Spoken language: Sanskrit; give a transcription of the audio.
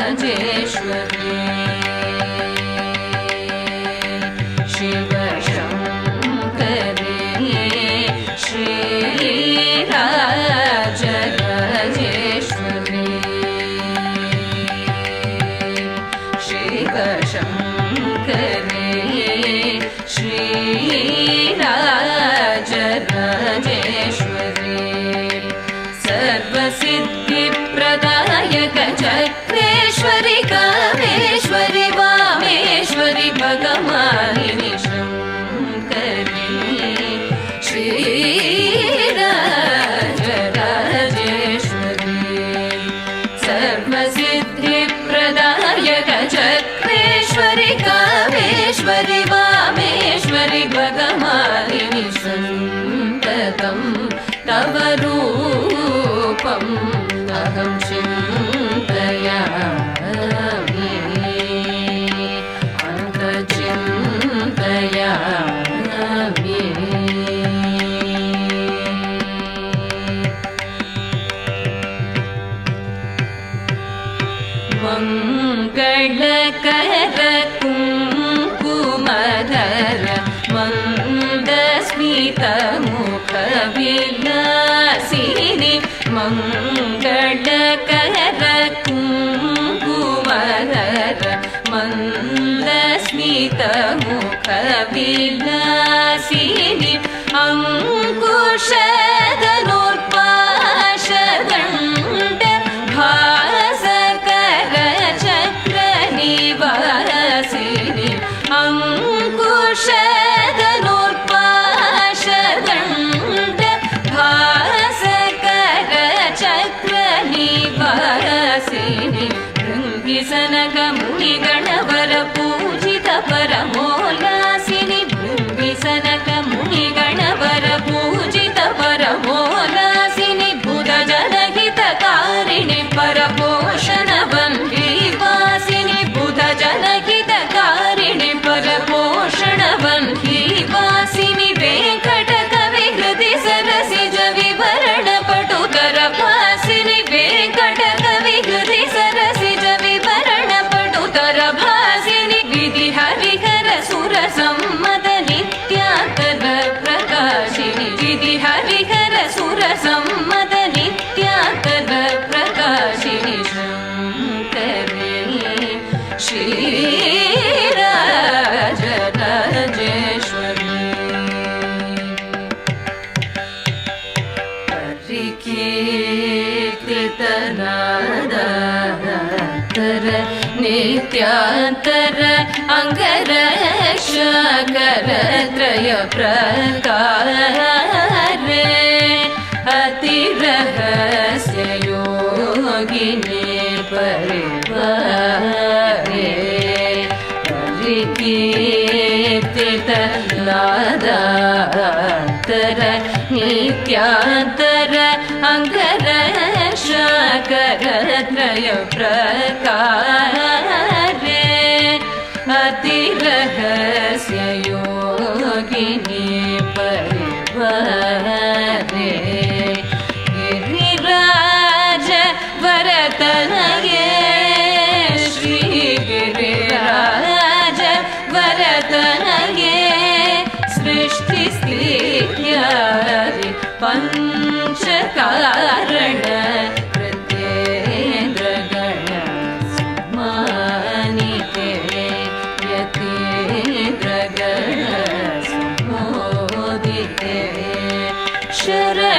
श्रीराजराजेश्वरी शिवशङ्करी श्रीराजराजेश्वरी शिवशङ्करी श्रीराजराजेश्वरी सर्वसिद्धिप्रदायक चक्रेश्वरि कामेश्वरि वामेश्वरि भगमालिनि शङ्करी श्रीराजराजेश्वरी सर्वसिद्धिप्रदायक चक्रेश्वरि कामेश्वरि वामेश्वरि भगमालिनि सन्ततं तव रूपम् अहं चिन्तयामि अन्तचिन्तयामि मङ्गलकर कुङ्कुमधर मन्दस्मितमुखविलासिनि मङ्गलकर कुङ्कुमधर मन्दस्मितमुखविलासिनि अङ्कुशधनुर्पाशदण्ड भासकर चक्रनिवासिनि अङ्कुशधनुर्पाशदण्ड भासकर चक्रनिवासिनि भृङ्गिसनकमुनिगणवर पूजित परमोल्लासिनि भृङ्गिसनकमुनिगणवर पूजित परमोल्लासिनि बुधजनहितकारिणि परपोषणवन्दिवासिनि बुधजनहितकारिणि परपोषणवन्दिवासिनि वेङ्कटकविहृदि सरसिज विवरणपटुतरभासिनि वेङ्कटकविहृदि सरसिज विवरणपटुतरभासिनि विधिहरिहर सुरसम्मत नित्याकर प्रकाशिनि विधिहरिहर सुरसम्मत नित्याकर प्रकाशिनि शङ्करी श्रीराजराजेश्वरी परिकीर्तितनादातर नित्यांतर अङ्गरक्षकर त्रय प्रकारे अतिरहस्य योगिने परिवारे परिकीर्तितनादातर नित्यांतर अङ्गरक्षकर त्रय प्रकारे अतिरहस्य योगिने परिवारे गिरिराज वरतनये श्रीगिरिराज वरतनये सृष्टिस्थित्यादि पञ्चकारण कृतेन्द्रगण सम्मानिते यतीन्द्रगण सम्मोदिते शरण